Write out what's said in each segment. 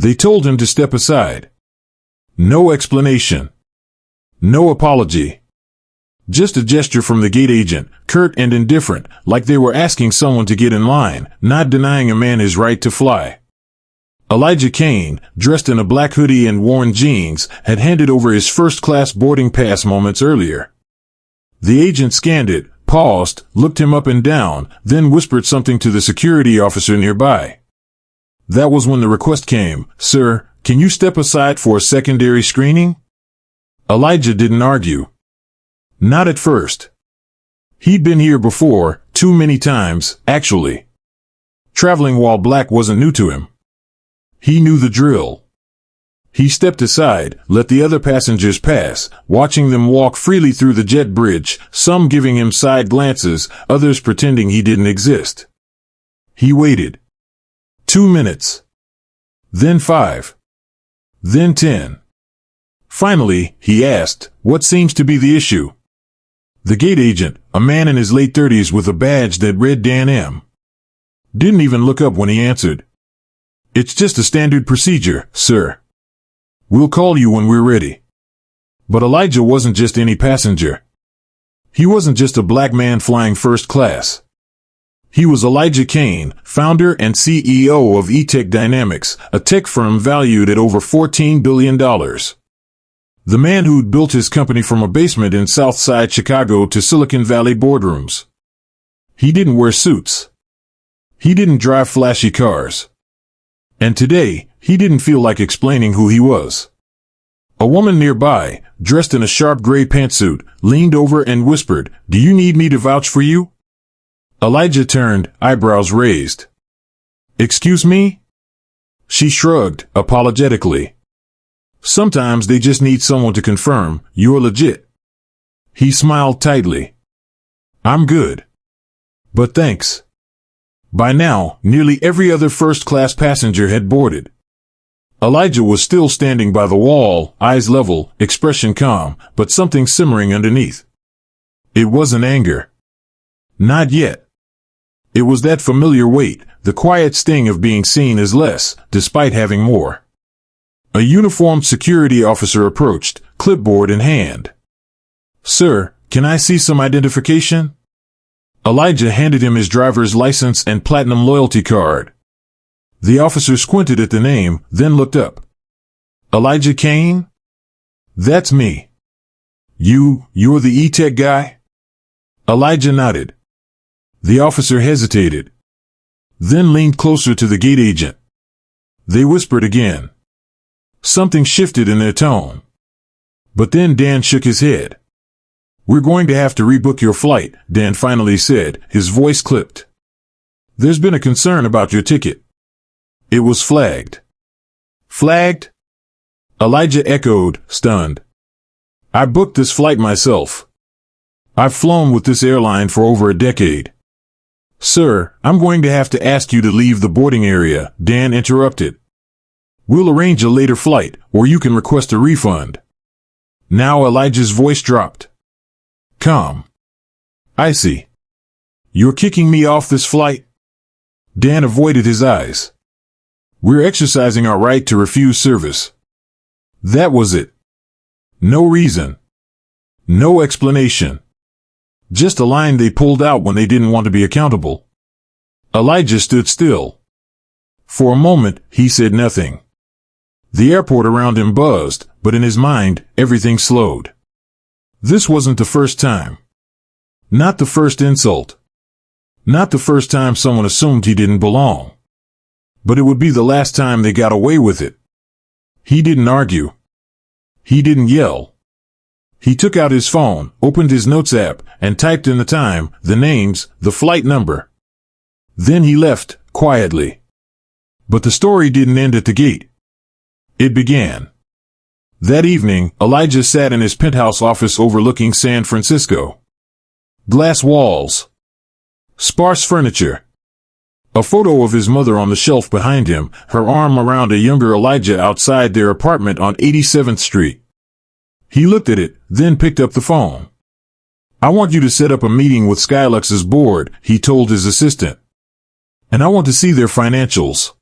They told him to step aside. No explanation. No apology. Just a gesture from the gate agent, curt and indifferent, like they were asking someone to get in line, not denying a man his right to fly. Elijah Kane, dressed in a black hoodie and worn jeans, had handed over his first-class boarding pass moments earlier. The agent scanned it, paused, looked him up and down, then whispered something to the security officer nearby. That was when the request came, "Sir, can you step aside for a secondary screening?" Elijah didn't argue. Not at first. He'd been here before, too many times, actually. Traveling while black wasn't new to him. He knew the drill. He stepped aside, let the other passengers pass, watching them walk freely through the jet bridge, some giving him side glances, others pretending he didn't exist. He waited. 2 minutes. Then 5. Then 10. Finally, he asked, "What seems to be the issue?" The gate agent, a man in his late 30s with a badge that read Dan M., didn't even look up when he answered. "It's just a standard procedure, sir. We'll call you when we're ready." But Elijah wasn't just any passenger. He wasn't just a black man flying first class. He was Elijah Kane, founder and CEO of eTech Dynamics, a tech firm valued at over $14 billion. The man who'd built his company from a basement in Southside Chicago to Silicon Valley boardrooms. He didn't wear suits. He didn't drive flashy cars. And today, he didn't feel like explaining who he was. A woman nearby, dressed in a sharp gray pantsuit, leaned over and whispered, "Do you need me to vouch for you?" Elijah turned, eyebrows raised. "Excuse me?" She shrugged, apologetically. "Sometimes they just need someone to confirm, you're legit." He smiled tightly. "I'm good. But thanks." By now, nearly every other first-class passenger had boarded. Elijah was still standing by the wall, eyes level, expression calm, but something simmering underneath. It wasn't anger. Not yet. It was that familiar weight, the quiet sting of being seen as less, despite having more. A uniformed security officer approached, clipboard in hand. "Sir, can I see some identification?" Elijah handed him his driver's license and platinum loyalty card. The officer squinted at the name, then looked up. "Elijah Kane? That's me. You're the eTech guy?" Elijah nodded. The officer hesitated, then leaned closer to the gate agent. They whispered again. Something shifted in their tone. But then Dan shook his head. "We're going to have to rebook your flight," Dan finally said, his voice clipped. "There's been a concern about your ticket." It was flagged. "Flagged?" Elijah echoed, stunned. "I booked this flight myself. I've flown with this airline for over a decade." "Sir, I'm going to have to ask you to leave the boarding area," Dan interrupted. "We'll arrange a later flight, or you can request a refund." Now Elijah's voice dropped. "Calm. I see. You're kicking me off this flight?" Dan avoided his eyes. "We're exercising our right to refuse service." That was it. No reason. No explanation. Just a line they pulled out when they didn't want to be accountable. Elijah stood still. For a moment, he said nothing. The airport around him buzzed, but in his mind, everything slowed. This wasn't the first time. Not the first insult. Not the first time someone assumed he didn't belong. But it would be the last time they got away with it. He didn't argue. He didn't yell. He took out his phone, opened his notes app, and typed in the time, the names, the flight number. Then he left, quietly. But the story didn't end at the gate. It began. That evening, Elijah sat in his penthouse office overlooking San Francisco. Glass walls. Sparse furniture. A photo of his mother on the shelf behind him, her arm around a younger Elijah outside their apartment on 87th Street. He looked at it, then picked up the phone. "I want you to set up a meeting with Skylux's board," he told his assistant. "And I want to see their financials."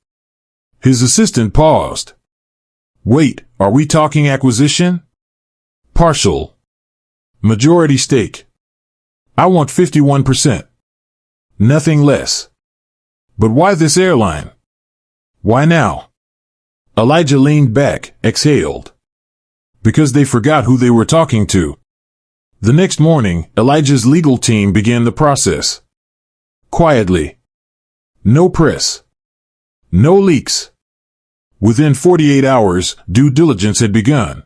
His assistant paused. Wait, are we talking acquisition? Partial. Majority stake. I want 51%. Nothing less. But why this airline? Why now? Elijah leaned back, exhaled. Because they forgot who they were talking to. The next morning, Elijah's legal team began the process. Quietly. No press. No leaks. Within 48 hours, due diligence had begun.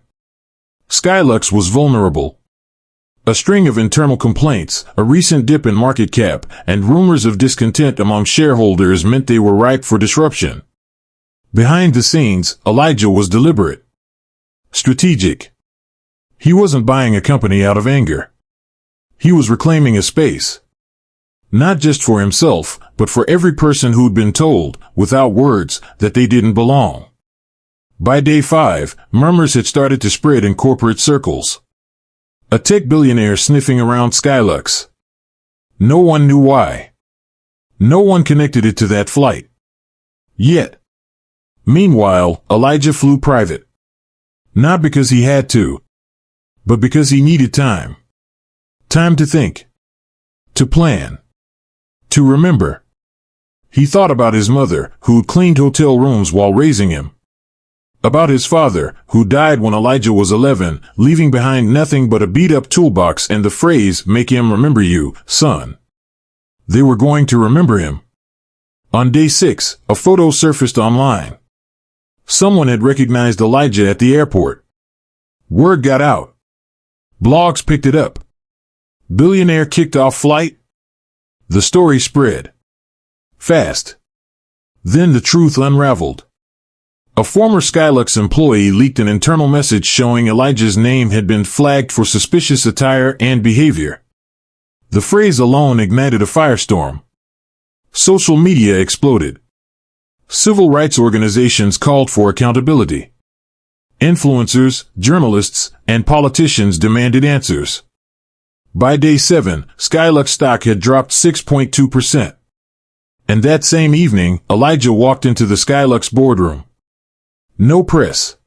Skylux was vulnerable. A string of internal complaints, a recent dip in market cap, and rumors of discontent among shareholders meant they were ripe for disruption. Behind the scenes, Elijah was deliberate. Strategic. He wasn't buying a company out of anger. He was reclaiming a space. Not just for himself, but for every person who'd been told, without words, that they didn't belong. By day 5, murmurs had started to spread in corporate circles. A tech billionaire sniffing around Skylux. No one knew why. No one connected it to that flight. Yet. Meanwhile, Elijah flew private. Not because he had to, but because he needed time. Time to think. To plan. To remember. He thought about his mother, who'd cleaned hotel rooms while raising him. About his father, who died when Elijah was 11, leaving behind nothing but a beat-up toolbox and the phrase, "Make him remember you, son." They were going to remember him. On day 6, a photo surfaced online. Someone had recognized Elijah at the airport. Word got out. Blogs picked it up. Billionaire kicked off flight. The story spread. Fast. Then the truth unraveled. A former Skylux employee leaked an internal message showing Elijah's name had been flagged for suspicious attire and behavior. The phrase alone ignited a firestorm. Social media exploded. Civil rights organizations called for accountability. Influencers, journalists, and politicians demanded answers. By day 7, Skylux stock had dropped 6.2%. And that same evening, Elijah walked into the Skylux boardroom. No press.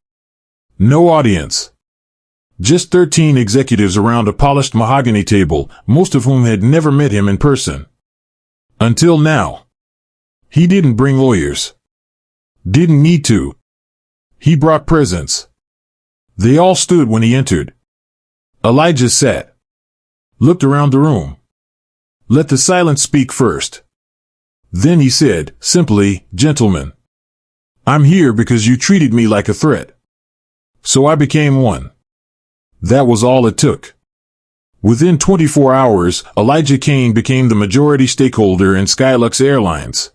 No audience. Just 13 executives around a polished mahogany table, most of whom had never met him in person. Until now. He didn't bring lawyers. Didn't need to. He brought presents. They all stood when he entered. Elijah sat. Looked around the room. Let the silence speak first. Then he said, simply, "Gentlemen, I'm here because you treated me like a threat. So I became one." That was all it took. Within 24 hours, Elijah Kane became the majority stakeholder in Skylux Airlines.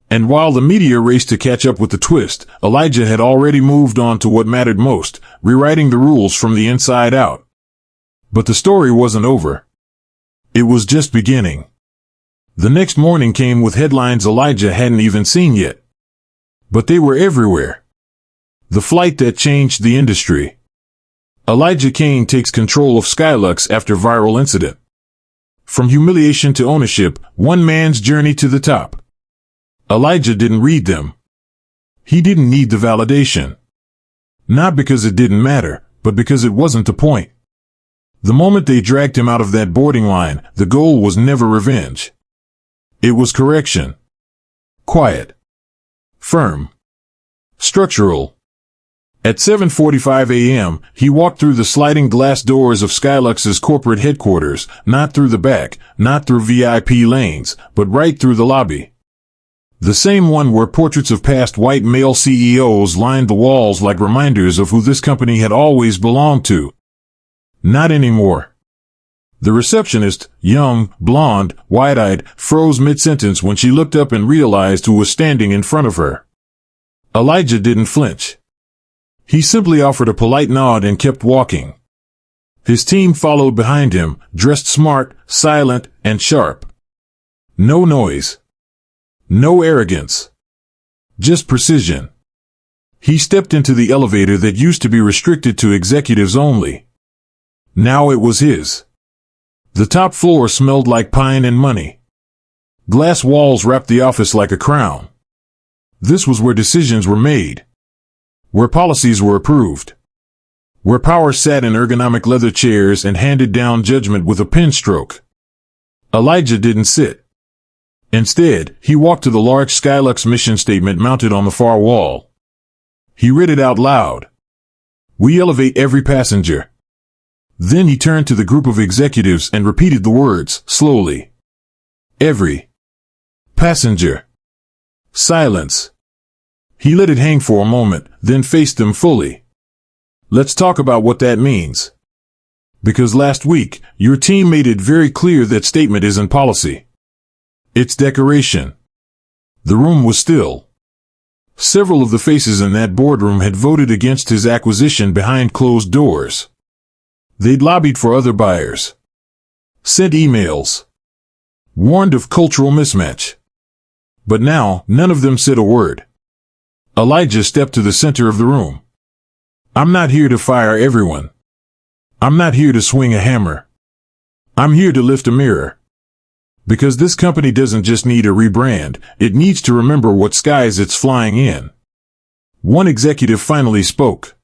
And while the media raced to catch up with the twist, Elijah had already moved on to what mattered most, rewriting the rules from the inside out. But the story wasn't over. It was just beginning. The next morning came with headlines Elijah hadn't even seen yet. But they were everywhere. The flight that changed the industry. Elijah Kane takes control of Skylux after viral incident. From humiliation to ownership, one man's journey to the top. Elijah didn't read them. He didn't need the validation. Not because it didn't matter, but because it wasn't the point. The moment they dragged him out of that boarding line, the goal was never revenge. It was correction. Quiet. Firm. Structural. At 7:45 a.m., he walked through the sliding glass doors of Skylux's corporate headquarters, not through the back, not through VIP lanes, but right through the lobby. The same one where portraits of past white male CEOs lined the walls like reminders of who this company had always belonged to. Not anymore. The receptionist, young, blonde, wide-eyed, froze mid-sentence when she looked up and realized who was standing in front of her. Elijah didn't flinch. He simply offered a polite nod and kept walking. His team followed behind him, dressed smart, silent, and sharp. No noise. No arrogance. Just precision. He stepped into the elevator that used to be restricted to executives only. Now it was his. The top floor smelled like pine and money. Glass walls wrapped the office like a crown. This was where decisions were made, where policies were approved, where power sat in ergonomic leather chairs and handed down judgment with a pen stroke. Elijah didn't sit. Instead, he walked to the large Skylux mission statement mounted on the far wall. He read it out loud. "We elevate every passenger." Then he turned to the group of executives and repeated the words, slowly. "Every passenger." Silence. He let it hang for a moment, then faced them fully. "Let's talk about what that means. Because last week, your team made it very clear that statement isn't policy. It's decoration." The room was still. Several of the faces in that boardroom had voted against his acquisition behind closed doors. They'd lobbied for other buyers, sent emails, warned of cultural mismatch. But now, none of them said a word. Elijah stepped to the center of the room. "I'm not here to fire everyone. I'm not here to swing a hammer. I'm here to lift a mirror. Because this company doesn't just need a rebrand, it needs to remember what skies it's flying in." One executive finally spoke.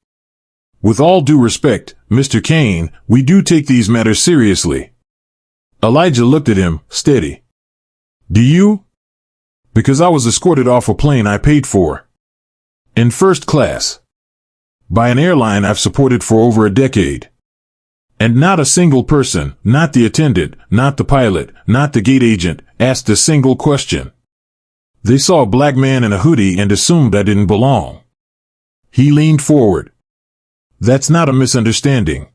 "With all due respect, Mr. Kane, we do take these matters seriously." Elijah looked at him, steady. "Do you?" "Because I was escorted off a plane I paid for. In first class. By an airline I've supported for over a decade. And not a single person, not the attendant, not the pilot, not the gate agent, asked a single question. They saw a black man in a hoodie and assumed I didn't belong." He leaned forward. "That's not a misunderstanding.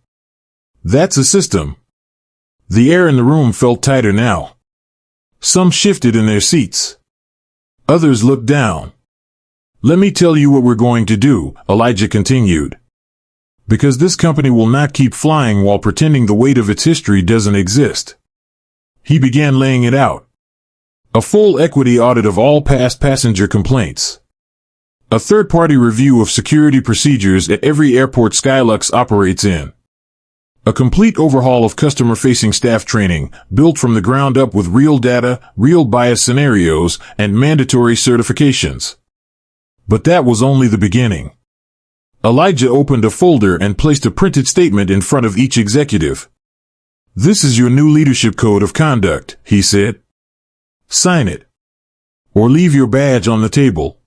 That's a system." The air in the room felt tighter now. Some shifted in their seats. Others looked down. "Let me tell you what we're going to do," Elijah continued. "Because this company will not keep flying while pretending the weight of its history doesn't exist." He began laying it out. A full equity audit of all past passenger complaints. A third-party review of security procedures at every airport Skylux operates in. A complete overhaul of customer-facing staff training, built from the ground up with real data, real bias scenarios, and mandatory certifications. But that was only the beginning. Elijah opened a folder and placed a printed statement in front of each executive. "This is your new leadership code of conduct," he said. "Sign it. Or leave your badge on the table."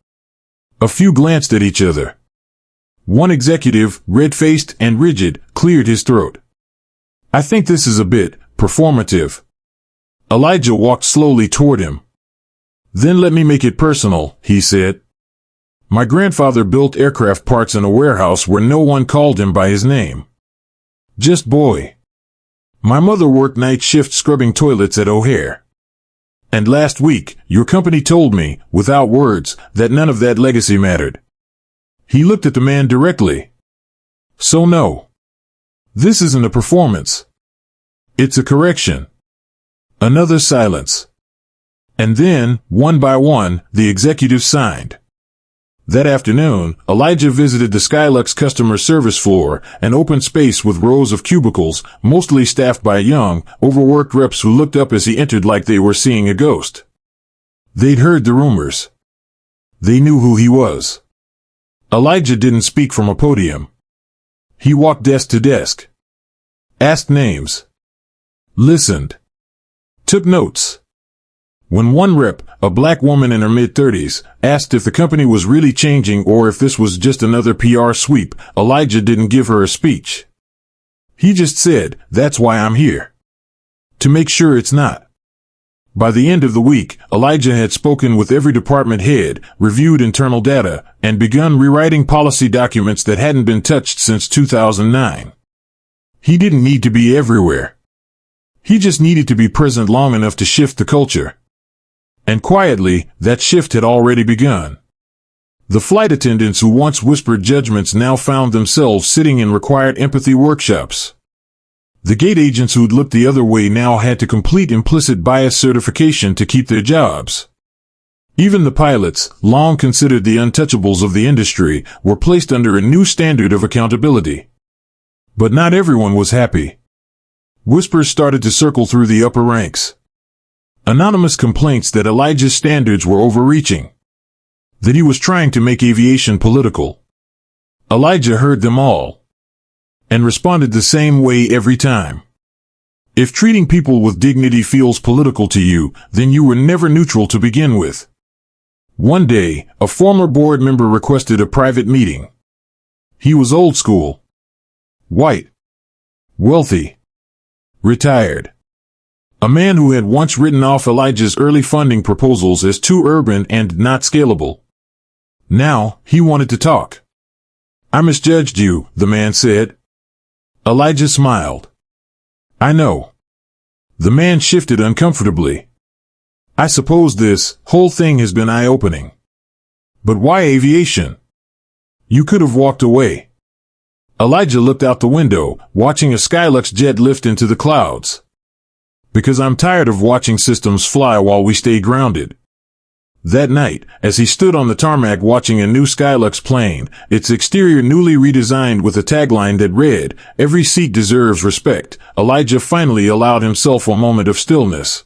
A few glanced at each other. One executive, red-faced and rigid, cleared his throat. "I think this is a bit performative." Elijah walked slowly toward him. "Then let me make it personal," he said. "My grandfather built aircraft parts in a warehouse where no one called him by his name. Just boy. My mother worked night shift scrubbing toilets at O'Hare. And last week, your company told me, without words, that none of that legacy mattered." He looked at the man directly. "So no. This isn't a performance. It's a correction." Another silence. And then, one by one, the executives signed. That afternoon, Elijah visited the Skylux customer service floor, an open space with rows of cubicles, mostly staffed by young, overworked reps who looked up as he entered like they were seeing a ghost. They'd heard the rumors. They knew who he was. Elijah didn't speak from a podium. He walked desk to desk. Asked names. Listened. Took notes. When one rep, a black woman in her mid-30s, asked if the company was really changing or if this was just another PR sweep, Elijah didn't give her a speech. He just said, "That's why I'm here. To make sure it's not." By the end of the week, Elijah had spoken with every department head, reviewed internal data, and begun rewriting policy documents that hadn't been touched since 2009. He didn't need to be everywhere. He just needed to be present long enough to shift the culture. And quietly, that shift had already begun. The flight attendants who once whispered judgments now found themselves sitting in required empathy workshops. The gate agents who'd looked the other way now had to complete implicit bias certification to keep their jobs. Even the pilots, long considered the untouchables of the industry, were placed under a new standard of accountability. But not everyone was happy. Whispers started to circle through the upper ranks. Anonymous complaints that Elijah's standards were overreaching. that he was trying to make aviation political. Elijah heard them all and responded the same way every time. If treating people with dignity feels political to you, then you were never neutral to begin with. One day, a former board member requested a private meeting. He was old school, white, wealthy, retired. A man who had once written off Elijah's early funding proposals as too urban and not scalable. Now, he wanted to talk. "I misjudged you," the man said. Elijah smiled. "I know." The man shifted uncomfortably. "I suppose this whole thing has been eye-opening. But why aviation? You could have walked away." Elijah looked out the window, watching a Skylux jet lift into the clouds. "Because I'm tired of watching systems fly while we stay grounded." That night, as he stood on the tarmac watching a new Skylux plane, its exterior newly redesigned with a tagline that read, "Every seat deserves respect," Elijah finally allowed himself a moment of stillness.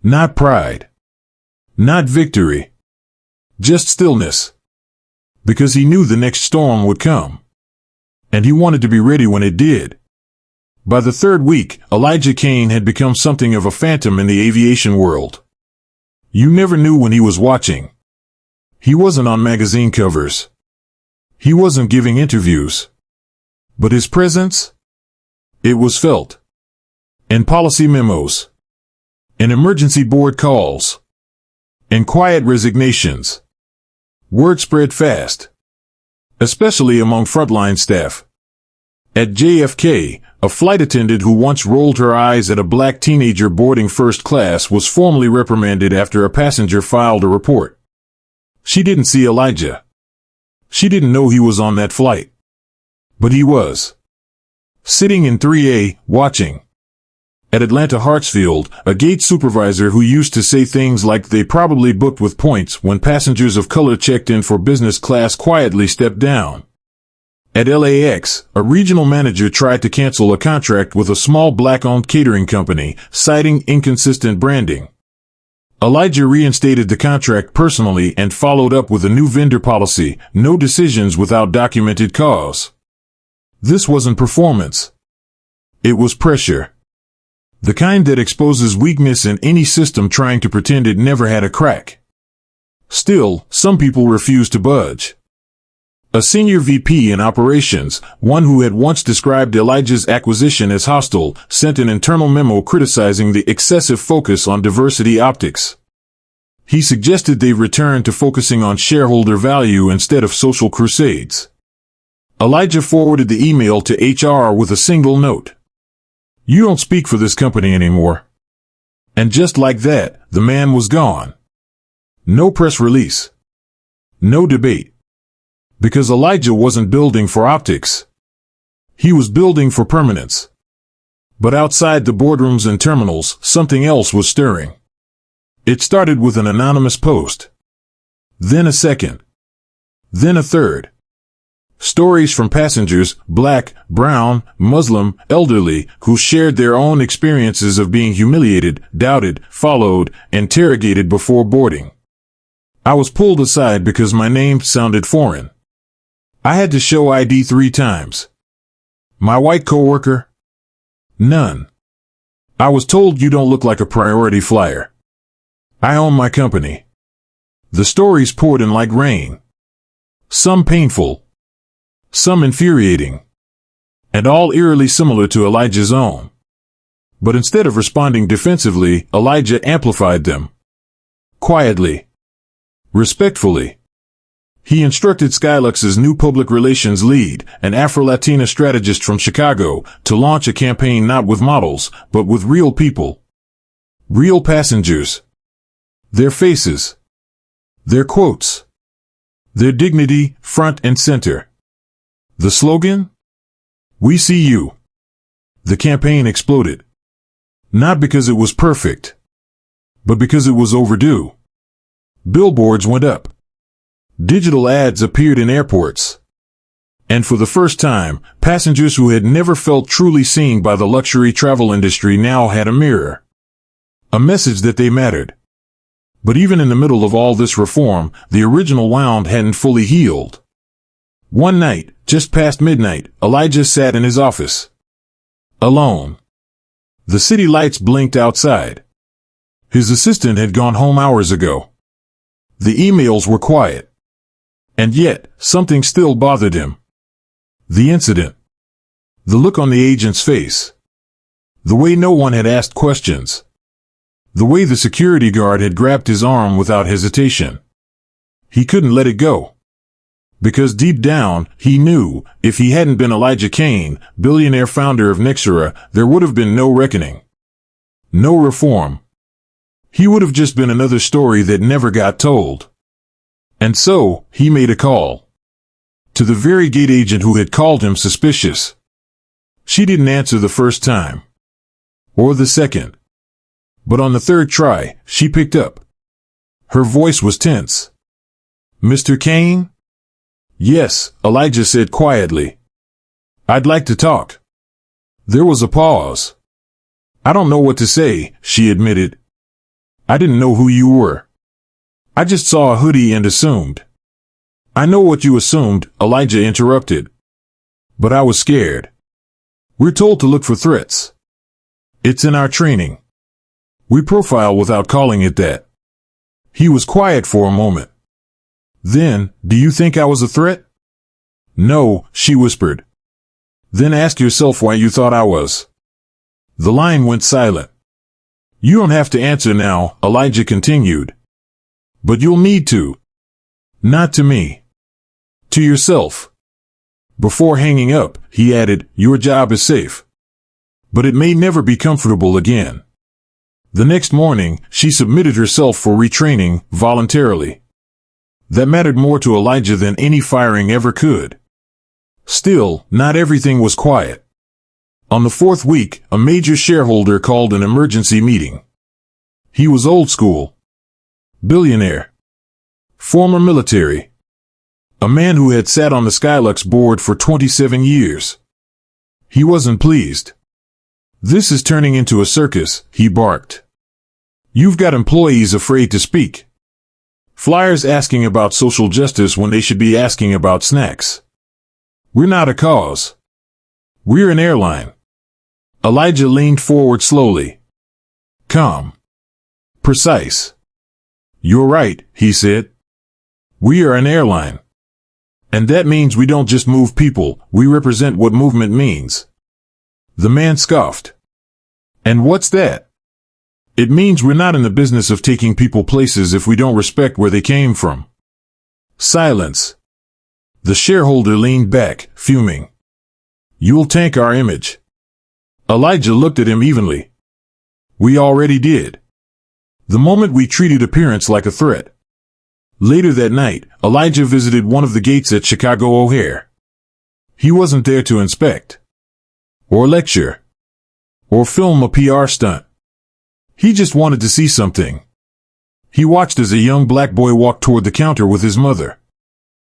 Not pride. Not victory. Just stillness. Because he knew the next storm would come. And he wanted to be ready when it did. By the third week, Elijah Kane had become something of a phantom in the aviation world. You never knew when he was watching. He wasn't on magazine covers. He wasn't giving interviews. But his presence? It was felt. In policy memos. In emergency board calls. In quiet resignations. Word spread fast. Especially among frontline staff. At JFK, a flight attendant who once rolled her eyes at a black teenager boarding first class was formally reprimanded after a passenger filed a report. She didn't see Elijah. She didn't know he was on that flight. But he was. Sitting in 3A, watching. At Atlanta Hartsfield, a gate supervisor who used to say things like they probably booked with points when passengers of color checked in for business class quietly stepped down. At LAX, a regional manager tried to cancel a contract with a small black-owned catering company, citing inconsistent branding. Elijah reinstated the contract personally and followed up with a new vendor policy, no decisions without documented cause. This wasn't performance. It was pressure. The kind that exposes weakness in any system trying to pretend it never had a crack. Still, some people refused to budge. A senior VP in operations, one who had once described Elijah's acquisition as hostile, sent an internal memo criticizing the excessive focus on diversity optics. He suggested they return to focusing on shareholder value instead of social crusades. Elijah forwarded the email to HR with a single note. "You don't speak for this company anymore." And just like that, the man was gone. No press release. No debate. Because Elijah wasn't building for optics. He was building for permanence. But outside the boardrooms and terminals, something else was stirring. It started with an anonymous post. Then a second. Then a third. Stories from passengers, black, brown, Muslim, elderly, who shared their own experiences of being humiliated, doubted, followed, interrogated before boarding. I was pulled aside because my name sounded foreign. I had to show ID 3 times. My white coworker? None. I was told you don't look like a priority flyer. I own my company. The stories poured in like rain. Some painful. Some infuriating. And all eerily similar to Elijah's own. But instead of responding defensively, Elijah amplified them. Quietly. Respectfully. He instructed Skylux's new public relations lead, an Afro-Latina strategist from Chicago, to launch a campaign not with models, but with real people. Real passengers. Their faces. Their quotes. Their dignity, front and center. The slogan? "We see you." The campaign exploded. Not because it was perfect, but because it was overdue. Billboards went up. Digital ads appeared in airports. And for the first time, passengers who had never felt truly seen by the luxury travel industry now had a mirror. A message that they mattered. But even in the middle of all this reform, the original wound hadn't fully healed. One night, just past midnight, Elijah sat in his office. Alone. The city lights blinked outside. His assistant had gone home hours ago. The emails were quiet. And yet, something still bothered him. The incident. The look on the agent's face. The way no one had asked questions. The way the security guard had grabbed his arm without hesitation. He couldn't let it go. Because deep down, he knew, if he hadn't been Elijah Kane, billionaire founder of Nixera, there would have been no reckoning. No reform. He would have just been another story that never got told. And so, he made a call. To the very gate agent who had called him suspicious. She didn't answer the first time. Or the second. But on the third try, she picked up. Her voice was tense. "Mr. Kane?" "Yes," Elijah said quietly. "I'd like to talk." There was a pause. "I don't know what to say," she admitted. "I didn't know who you were. I just saw a hoodie and assumed." "I know what you assumed," Elijah interrupted. "But I was scared. We're told to look for threats. It's in our training. We profile without calling it that." He was quiet for a moment. "Then, do you think I was a threat?" "No," she whispered. "Then ask yourself why you thought I was." The line went silent. "You don't have to answer now," Elijah continued. "But you'll need to. Not to me. To yourself." Before hanging up, he added, "Your job is safe. But it may never be comfortable again." The next morning, she submitted herself for retraining, voluntarily. That mattered more to Elijah than any firing ever could. Still, not everything was quiet. On the fourth week, a major shareholder called an emergency meeting. He was old school. Billionaire. Former military. A man who had sat on the Skylux board for 27 years. He wasn't pleased. "This is turning into a circus," he barked. "You've got employees afraid to speak. Flyers asking about social justice when they should be asking about snacks. We're not a cause. We're an airline." Elijah leaned forward slowly. Calm. Precise. "You're right," he said. "We are an airline. And that means we don't just move people, we represent what movement means." The man scoffed. "And what's that?" "It means we're not in the business of taking people places if we don't respect where they came from." Silence. The shareholder leaned back, fuming. "You'll tank our image." Elijah looked at him evenly. "We already did. The moment we treated appearance like a threat." Later that night, Elijah visited one of the gates at Chicago O'Hare. He wasn't there to inspect. Or lecture. Or film a PR stunt. He just wanted to see something. He watched as a young black boy walked toward the counter with his mother.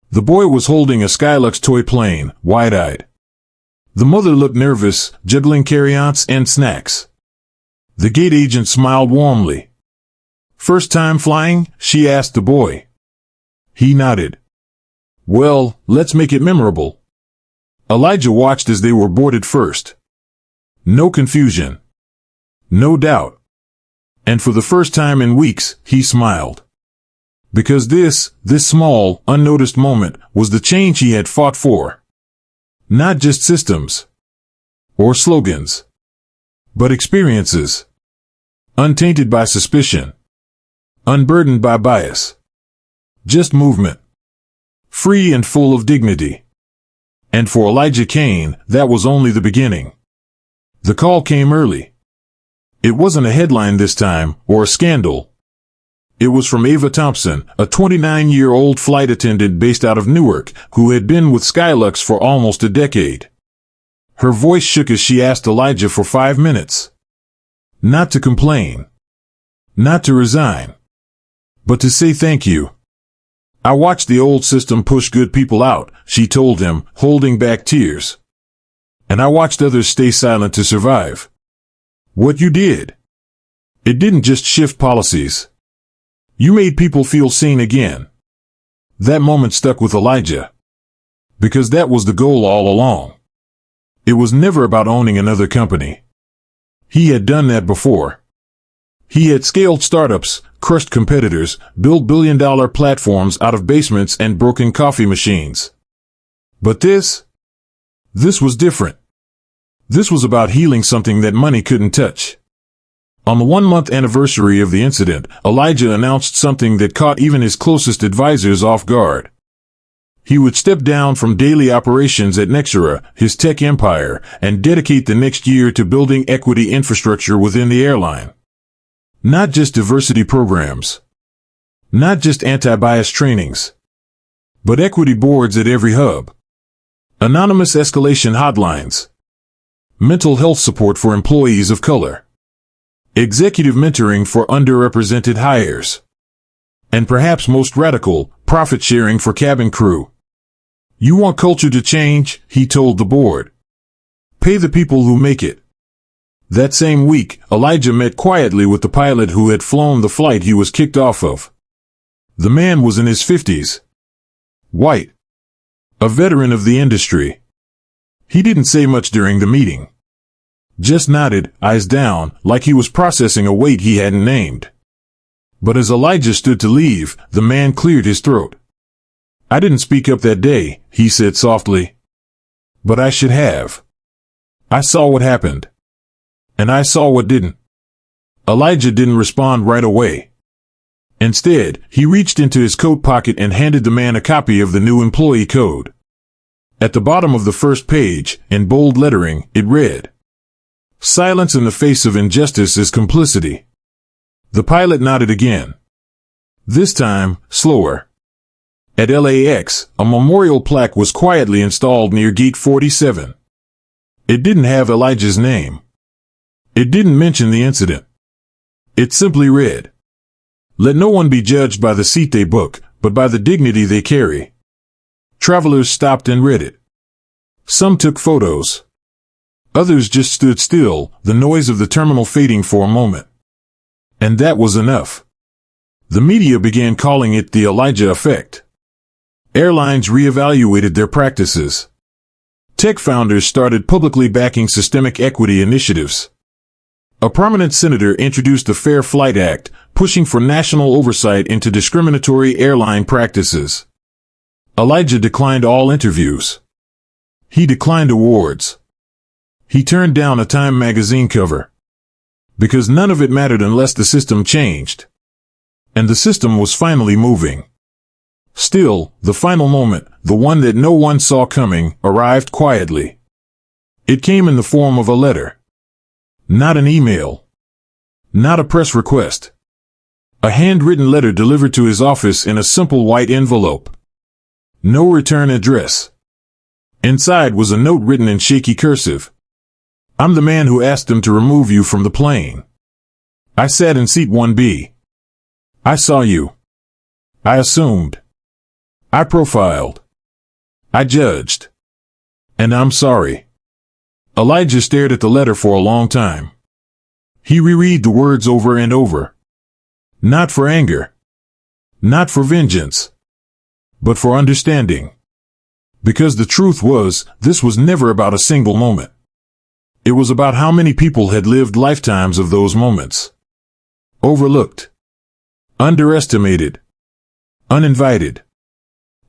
The boy was holding a Skylux toy plane, wide-eyed. The mother looked nervous, juggling carry-ons and snacks. The gate agent smiled warmly. "First time flying?" she asked the boy. He nodded. "Well, let's make it memorable." Elijah watched as they were boarded first. No confusion. No doubt. And for the first time in weeks, he smiled. Because this small, unnoticed moment was the change he had fought for. Not just systems. Or slogans. But experiences. Untainted by suspicion. Unburdened by bias. Just movement. Free and full of dignity. And for Elijah Kane, that was only the beginning. The call came early. It wasn't a headline this time, or a scandal. It was from Ava Thompson, a 29-year-old flight attendant based out of Newark, who had been with Skylux for almost a decade. Her voice shook as she asked Elijah for 5 minutes. Not to complain. Not to resign. But to say thank you. "I watched the old system push good people out," she told him, holding back tears. "And I watched others stay silent to survive. What you did. It didn't just shift policies. You made people feel seen again. That moment stuck with Elijah. Because that was the goal all along. It was never about owning another company. He had done that before. He had scaled startups, crushed competitors, built billion-dollar platforms out of basements and broken coffee machines. But this was different. This was about healing something that money couldn't touch. On the 1-month anniversary of the incident, Elijah announced something that caught even his closest advisors off guard. He would step down from daily operations at Nexera, his tech empire, and dedicate the next year to building equity infrastructure within the airline. Not just diversity programs. Not just anti-bias trainings. But equity boards at every hub. Anonymous escalation hotlines. Mental health support for employees of color. Executive mentoring for underrepresented hires. And perhaps most radical, profit sharing for cabin crew. You want culture to change, he told the board. Pay the people who make it. That same week, Elijah met quietly with the pilot who had flown the flight he was kicked off of. The man was in his 50s. White. A veteran of the industry. He didn't say much during the meeting. Just nodded, eyes down, like he was processing a weight he hadn't named. But as Elijah stood to leave, the man cleared his throat. I didn't speak up that day, he said softly. But I should have. I saw what happened. And I saw what didn't. Elijah didn't respond right away. Instead, he reached into his coat pocket and handed the man a copy of the new employee code. At the bottom of the first page, in bold lettering, it read, "Silence in the face of injustice is complicity." The pilot nodded again. This time, slower. At LAX, a memorial plaque was quietly installed near Gate 47. It didn't have Elijah's name. It didn't mention the incident. It simply read, "Let no one be judged by the seat they book, but by the dignity they carry." Travelers stopped and read it. Some took photos. Others just stood still, the noise of the terminal fading for a moment. And that was enough. The media began calling it the Elijah effect. Airlines reevaluated their practices. Tech founders started publicly backing systemic equity initiatives. A prominent senator introduced the Fair Flight Act, pushing for national oversight into discriminatory airline practices. Elijah declined all interviews. He declined awards. He turned down a Time magazine cover. Because none of it mattered unless the system changed. And the system was finally moving. Still, the final moment, the one that no one saw coming, arrived quietly. It came in the form of a letter. Not an email. Not a press request. A handwritten letter delivered to his office in a simple white envelope. No return address. Inside was a note written in shaky cursive. "I'm the man who asked them to remove you from the plane. I sat in seat 1B. I saw you. I assumed. I profiled. I judged. And I'm sorry." Elijah stared at the letter for a long time. He reread the words over and over. Not for anger. Not for vengeance. But for understanding. Because the truth was, this was never about a single moment. It was about how many people had lived lifetimes of those moments. Overlooked. Underestimated. Uninvited.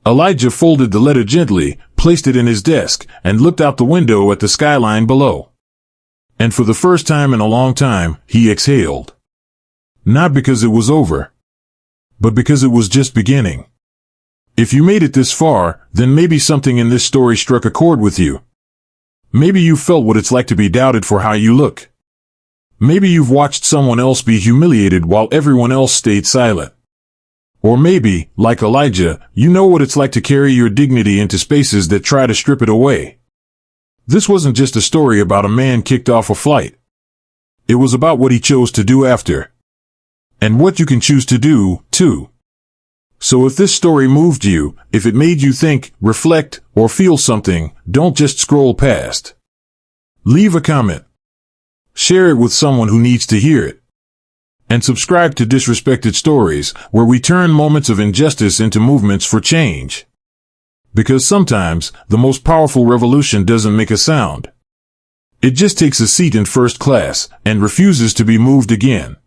Elijah folded the letter gently, placed it in his desk, and looked out the window at the skyline below. And for the first time in a long time, he exhaled. Not because it was over, but because it was just beginning. If you made it this far, then maybe something in this story struck a chord with you. Maybe you felt what it's like to be doubted for how you look. Maybe you've watched someone else be humiliated while everyone else stayed silent. Or maybe, like Elijah, you know what it's like to carry your dignity into spaces that try to strip it away. This wasn't just a story about a man kicked off a flight. It was about what he chose to do after. And what you can choose to do, too. So if this story moved you, if it made you think, reflect, or feel something, don't just scroll past. Leave a comment. Share it with someone who needs to hear it. And subscribe to Disrespected Stories, where we turn moments of injustice into movements for change. Because sometimes, the most powerful revolution doesn't make a sound. It just takes a seat in first class and refuses to be moved again.